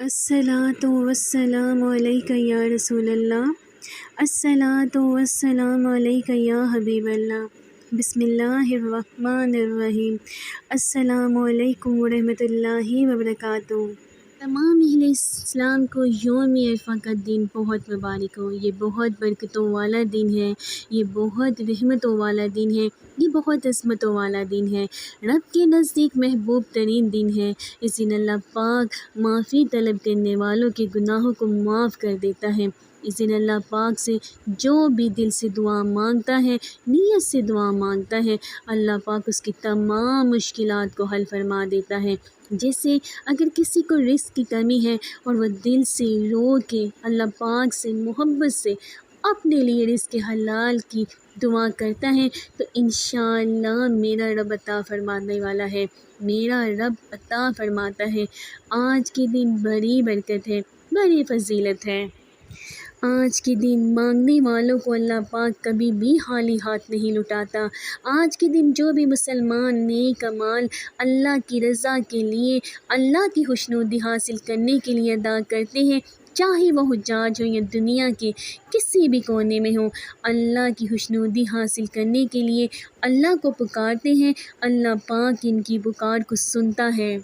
الصلاۃ والسلام علیک یا رسول اللہ، الصلاۃ والسلام علیک یا حبیب اللہ۔ بسم اللہ الرحمن الرحیم۔ السلام علیکم ورحمۃ اللہ وبرکاتہ۔ تمام اہل اسلام کو یوم عرفہ کا دن بہت مبارک ہو۔ یہ بہت برکتوں والا دن ہے، یہ بہت رحمتوں والا دن ہے، یہ بہت عظمتوں والا دن ہے، رب کے نزدیک محبوب ترین دن ہے۔ اس دن اللہ پاک معافی طلب کرنے والوں کے گناہوں کو معاف کر دیتا ہے۔ اس دن اللہ پاک سے جو بھی دل سے دعا مانگتا ہے، نیت سے دعا مانگتا ہے، اللہ پاک اس کی تمام مشکلات کو حل فرما دیتا ہے۔ جیسے اگر کسی کو رزق کی کمی ہے اور وہ دل سے رو کے اللہ پاک سے محبت سے اپنے لیے رزق حلال کی دعا کرتا ہے تو انشاءاللہ میرا رب عطا فرمانے والا ہے، میرا رب عطا فرماتا ہے۔ آج کے دن بڑی برکت ہے، بڑی فضیلت ہے۔ آج کے دن مانگنے والوں کو اللہ پاک کبھی بھی خالی ہاتھ نہیں لٹاتا۔ آج کے دن جو بھی مسلمان نیک اعمال اللہ کی رضا کے لیے، اللہ کی خوشنودی حاصل کرنے کے لیے ادا کرتے ہیں، چاہے وہ حجاج ہوں یا دنیا کے کسی بھی کونے میں ہوں، اللہ کی خوشنودی حاصل کرنے کے لیے اللہ کو پکارتے ہیں، اللہ پاک ان کی پکار کو سنتا ہے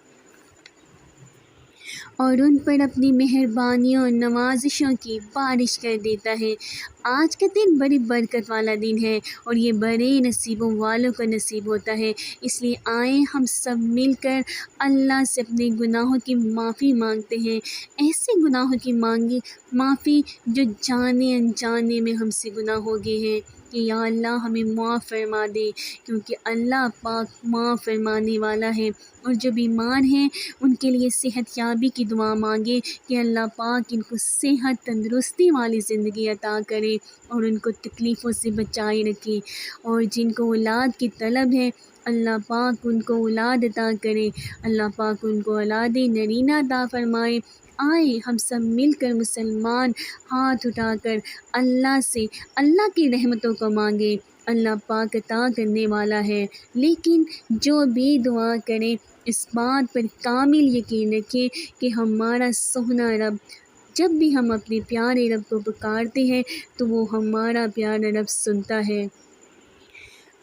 اور ان پر اپنی مہربانیوں اور نوازشوں کی بارش کر دیتا ہے۔ آج کا دن بڑی برکت والا دن ہے اور یہ بڑے نصیبوں والوں کا نصیب ہوتا ہے۔ اس لیے آئیں ہم سب مل کر اللہ سے اپنے گناہوں کی معافی مانگتے ہیں، ایسے گناہوں کی معافی جو جانے انجانے میں ہم سے گناہ ہو گئے ہیں کہ یا اللہ ہمیں معاف فرما دے، کیونکہ اللہ پاک معاف فرمانے والا ہے۔ اور جو بیمار ہیں ان کے لیے صحت یابی کی دعا مانگے کہ اللہ پاک ان کو صحت تندرستی والی زندگی عطا کرے اور ان کو تکلیفوں سے بچائے رکھے۔ اور جن کو اولاد کی طلب ہے اللہ پاک ان کو اولاد عطا کرے، اللہ پاک ان کو اولاد نرینہ عطا فرمائے۔ آئے ہم سب مل کر مسلمان ہاتھ اٹھا کر اللہ سے اللہ کی رحمتوں کو مانگے، اللہ پاک عطا کرنے والا ہے۔ لیکن جو بھی دعا کرے اس بات پر کامل یقین رکھے کہ ہمارا سونا رب، جب بھی ہم اپنے پیارے رب کو پکارتے ہیں تو وہ ہمارا پیارا رب سنتا ہے،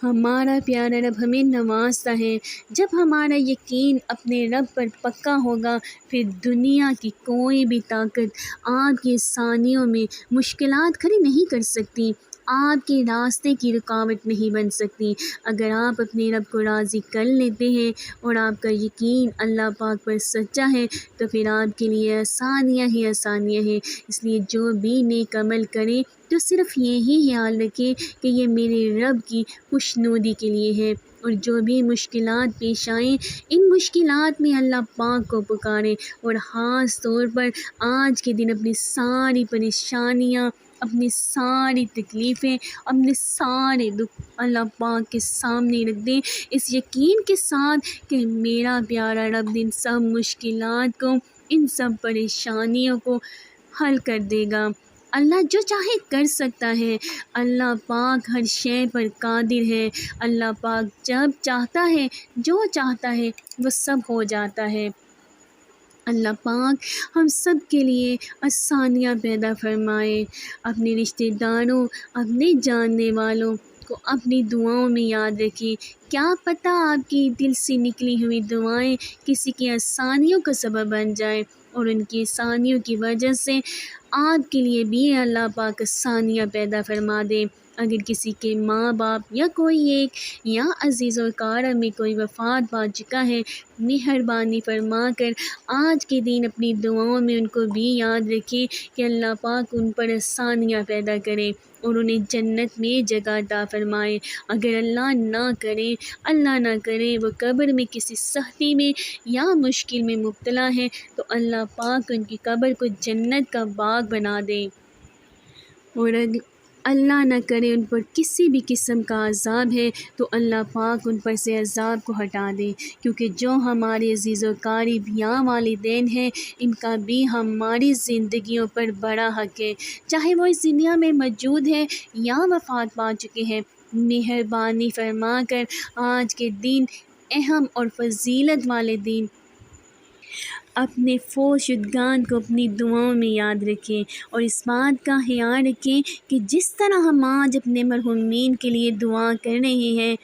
ہمارا پیارا رب ہمیں نوازتا ہے۔ جب ہمارا یقین اپنے رب پر پکا ہوگا پھر دنیا کی کوئی بھی طاقت آپ کی آسانیوں میں مشکلات کھڑی نہیں کر سکتی، آپ کے راستے کی رکاوٹ نہیں بن سکتی۔ اگر آپ اپنے رب کو راضی کر لیتے ہیں اور آپ کا یقین اللہ پاک پر سچا ہے تو پھر آپ کے لیے آسانیاں ہی آسانیاں ہیں۔ اس لیے جو بھی نیک عمل کریں تو صرف یہی خیال رکھیں کہ یہ میرے رب کی خوشنودی کے لیے ہے، اور جو بھی مشکلات پیش آئیں ان مشکلات میں اللہ پاک کو پکاریں اور خاص طور پر آج کے دن اپنی ساری پریشانیاں، اپنی ساری تکلیفیں، اپنے سارے دکھ اللہ پاک کے سامنے رکھ دیں، اس یقین کے ساتھ کہ میرا پیارا رب ان سب مشکلات کو، ان سب پریشانیوں کو حل کر دے گا۔ اللہ جو چاہے کر سکتا ہے، اللہ پاک ہر شے پر قادر ہے، اللہ پاک جب چاہتا ہے، جو چاہتا ہے وہ سب ہو جاتا ہے۔ اللہ پاک ہم سب کے لیے آسانیاں پیدا فرمائے، اپنے رشتہ داروں، اپنے جاننے والوں کو اپنی دعاؤں میں یاد رکھیں۔ کیا پتہ آپ کی دل سے نکلی ہوئی دعائیں کسی کی آسانیوں کا سبب بن جائیں اور ان کی آسانیوں کی وجہ سے آپ کے لیے بھی اللہ پاک آسانیاں پیدا فرما دے۔ اگر کسی کے ماں باپ یا کوئی ایک یا عزیز و اقارب میں کوئی وفات پا چکا ہے، مہربانی فرما کر آج کے دن اپنی دعاؤں میں ان کو بھی یاد رکھیں کہ اللہ پاک ان پر آسانیاں پیدا کرے اور انہیں جنت میں جگہ عطا فرمائے۔ اگر اللہ نہ کرے وہ قبر میں کسی سختی میں یا مشکل میں مبتلا ہے تو اللہ پاک ان کی قبر کو جنت کا باغ بنا دے، اور اگر اللہ نہ کرے ان پر کسی بھی قسم کا عذاب ہے تو اللہ پاک ان پر سے عذاب کو ہٹا دے، کیونکہ جو ہمارے عزیز و قریب یا والدین ہیں ان کا بھی ہماری زندگیوں پر بڑا حق ہے، چاہے وہ اس دنیا میں موجود ہے یا وفات پا چکے ہیں۔ مہربانی فرما کر آج کے دن، اہم اور فضیلت والے دن، اپنے فوت شدگان کو اپنی دعاؤں میں یاد رکھیں اور اس بات کا خیال رکھیں کہ جس طرح ہم آج اپنے مرحومین کے لیے دعا کر رہے ہیں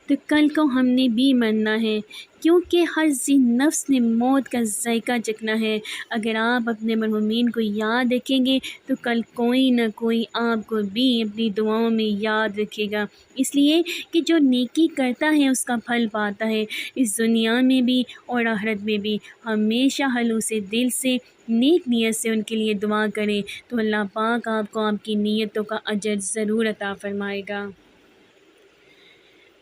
تو کل کو ہم نے بھی مرنا ہے، کیونکہ ہر ذی نفس نے موت کا ذائقہ چکھنا ہے۔ اگر آپ اپنے مرحومین کو یاد رکھیں گے تو کل کوئی نہ کوئی آپ کو بھی اپنی دعاؤں میں یاد رکھے گا، اس لیے کہ جو نیکی کرتا ہے اس کا پھل پاتا ہے، اس دنیا میں بھی اور آخرت میں بھی۔ ہمیشہ خلوص دل سے نیک نیت سے ان کے لیے دعا کریں تو اللہ پاک آپ کو آپ کی نیتوں کا اجر ضرور عطا فرمائے گا۔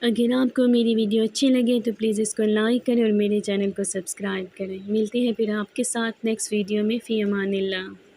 اگر آپ کو میری ویڈیو اچھی لگے تو پلیز اس کو لائک کریں اور میرے چینل کو سبسکرائب کریں۔ ملتے ہیں پھر آپ کے ساتھ نیکسٹ ویڈیو میں، فی امان اللہ۔